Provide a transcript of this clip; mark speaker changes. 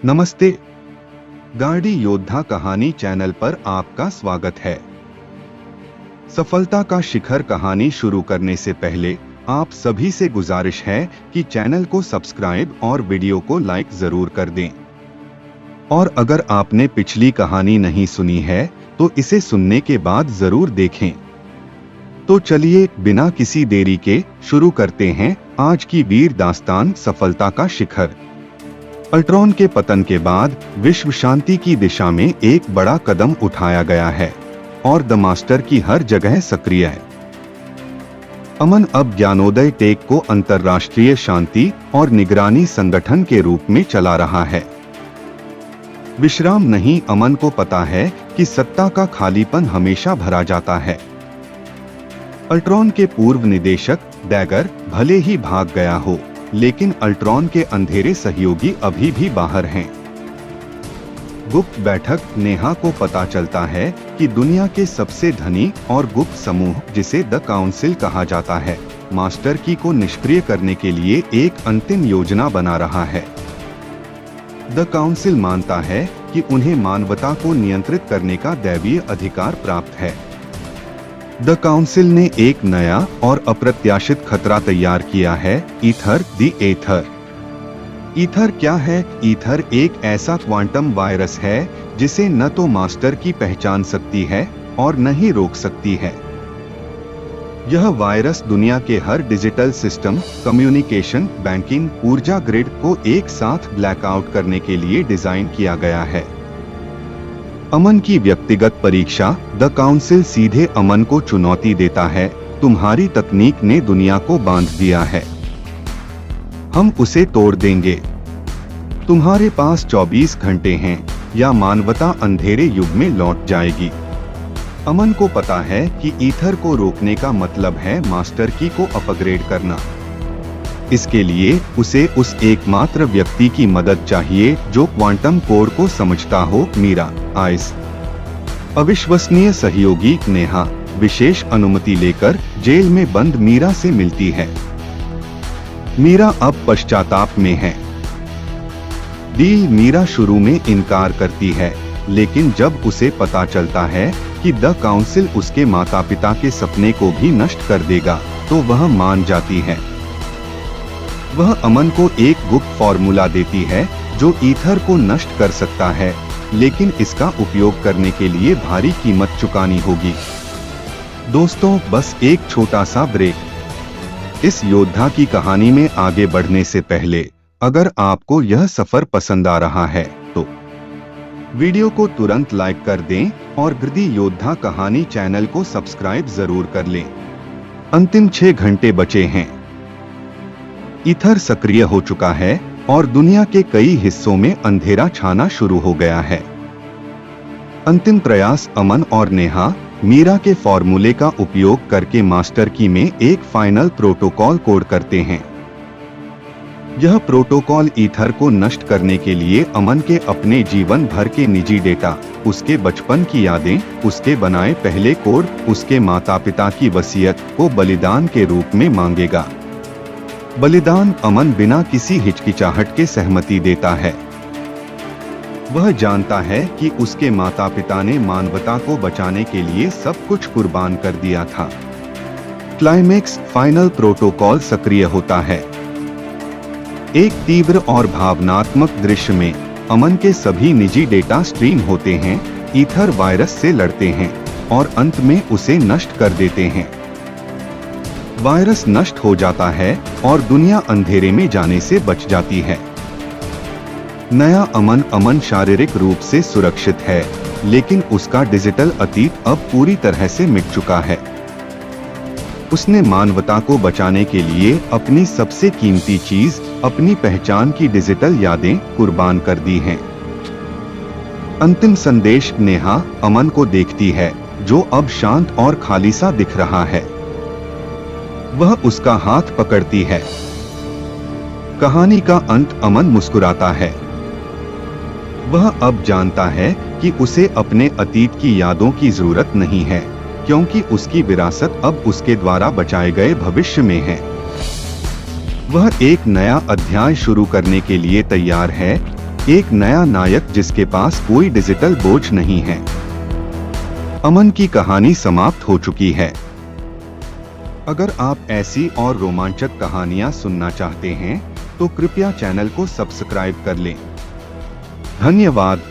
Speaker 1: नमस्ते, गार्डी योद्धा कहानी चैनल पर आपका स्वागत है। सफलता का शिखर कहानी शुरू करने से पहले आप सभी से गुजारिश है कि चैनल को सब्सक्राइब और वीडियो को लाइक जरूर कर दें। और अगर आपने पिछली कहानी नहीं सुनी है तो इसे सुनने के बाद जरूर देखें। तो चलिए बिना किसी देरी के शुरू करते हैं आज की वीर दास्तान सफलता का शिखर। अल्ट्रॉन के पतन के बाद विश्व शांति की दिशा में एक बड़ा कदम उठाया गया है और द मास्टर की हर जगह सक्रिय है। अमन अब ज्ञानोदय टेक को अंतर्राष्ट्रीय शांति और निगरानी संगठन के रूप में चला रहा है। विश्राम नहीं, अमन को पता है कि सत्ता का खालीपन हमेशा भरा जाता है। अल्ट्रॉन के पूर्व निदेशक डैगर भले ही भाग गया हो, लेकिन अल्ट्रॉन के अंधेरे सहयोगी अभी भी बाहर हैं। गुप्त बैठक नेहा को पता चलता है कि दुनिया के सबसे धनी और गुप्त समूह, जिसे द काउंसिल कहा जाता है, मास्टर की को निष्क्रिय करने के लिए एक अंतिम योजना बना रहा है। द काउंसिल मानता है कि उन्हें मानवता को नियंत्रित करने का दैवीय अधिकार प्राप्त है। द काउंसिल ने एक नया और अप्रत्याशित खतरा तैयार किया है, ईथर द एथर। ईथर क्या है? ईथर एक ऐसा क्वांटम वायरस है जिसे न तो मास्टर की पहचान सकती है और न ही रोक सकती है। यह वायरस दुनिया के हर डिजिटल सिस्टम, कम्युनिकेशन, बैंकिंग, ऊर्जा ग्रिड को एक साथ ब्लैकआउट करने के लिए डिजाइन किया गया है। अमन की व्यक्तिगत परीक्षा। द काउंसिल सीधे अमन को चुनौती देता है, तुम्हारी तकनीक ने दुनिया को बांध दिया है, हम उसे तोड़ देंगे। तुम्हारे पास 24 घंटे हैं या मानवता अंधेरे युग में लौट जाएगी। अमन को पता है कि ईथर को रोकने का मतलब है मास्टर की को अपग्रेड करना। इसके लिए उसे उस एकमात्र व्यक्ति की मदद चाहिए जो क्वांटम कोड को समझता हो, मीरा आइस। अविश्वसनीय सहयोगी नेहा विशेष अनुमति लेकर जेल में बंद मीरा से मिलती है। मीरा अब पश्चाताप में है। डील मीरा शुरू में इनकार करती है, लेकिन जब उसे पता चलता है कि द काउंसिल उसके माता पिता के सपने को भी नष्ट कर देगा तो वह मान जाती है। वह अमन को एक गुप्त फॉर्मूला देती है जो ईथर को नष्ट कर सकता है, लेकिन इसका उपयोग करने के लिए भारी कीमत चुकानी होगी। दोस्तों, बस एक छोटा सा ब्रेक। इस योद्धा की कहानी में आगे बढ़ने से पहले अगर आपको यह सफर पसंद आ रहा है तो वीडियो को तुरंत लाइक कर दें और गार्डी योद्धा कहानी चैनल को सब्सक्राइब जरूर कर लें। अंतिम 6 घंटे बचे हैं। ईथर सक्रिय हो चुका है और दुनिया के कई हिस्सों में अंधेरा छाना शुरू हो गया है। अंतिम प्रयास अमन और नेहा मीरा के फॉर्मूले का उपयोग करके मास्टर की में एक फाइनल प्रोटोकॉल कोड करते हैं। यह प्रोटोकॉल ईथर को नष्ट करने के लिए अमन के अपने जीवन भर के निजी डेटा, उसके बचपन की यादें, उसके बनाए पहले कोड, उसके माता पिता की वसीयत को बलिदान के रूप में मांगेगा। बलिदान अमन बिना किसी हिचकिचाहट के सहमति देता है। वह जानता है कि उसके माता पिता ने मानवता को बचाने के लिए सब कुछ कुर्बान कर दिया था। क्लाइमेक्स फाइनल प्रोटोकॉल सक्रिय होता है। एक तीव्र और भावनात्मक दृश्य में अमन के सभी निजी डेटा स्ट्रीम होते हैं, ईथर वायरस से लड़ते हैं और अंत में उसे नष्ट कर देते हैं। वायरस नष्ट हो जाता है और दुनिया अंधेरे में जाने से बच जाती है। नया अमन शारीरिक रूप से सुरक्षित है, लेकिन उसका डिजिटल अतीत अब पूरी तरह से मिट चुका है। उसने मानवता को बचाने के लिए अपनी सबसे कीमती चीज, अपनी पहचान की डिजिटल यादें कुर्बान कर दी हैं। अंतिम संदेश नेहा अमन को देखती है, जो अब शांत और खाली सा दिख रहा है। वह उसका हाथ पकड़ती है। कहानी का अंत अमन मुस्कुराता है। वह अब जानता है कि उसे अपने अतीत की यादों की जरूरत नहीं है, क्योंकि उसकी विरासत अब उसके द्वारा बचाए गए भविष्य में है। वह एक नया अध्याय शुरू करने के लिए तैयार है, एक नया नायक जिसके पास कोई डिजिटल बोझ नहीं है। अमन की कहानी समाप्त हो चुकी है। अगर आप ऐसी और रोमांचक कहानियां सुनना चाहते हैं तो कृपया चैनल को सब्सक्राइब कर लें। धन्यवाद।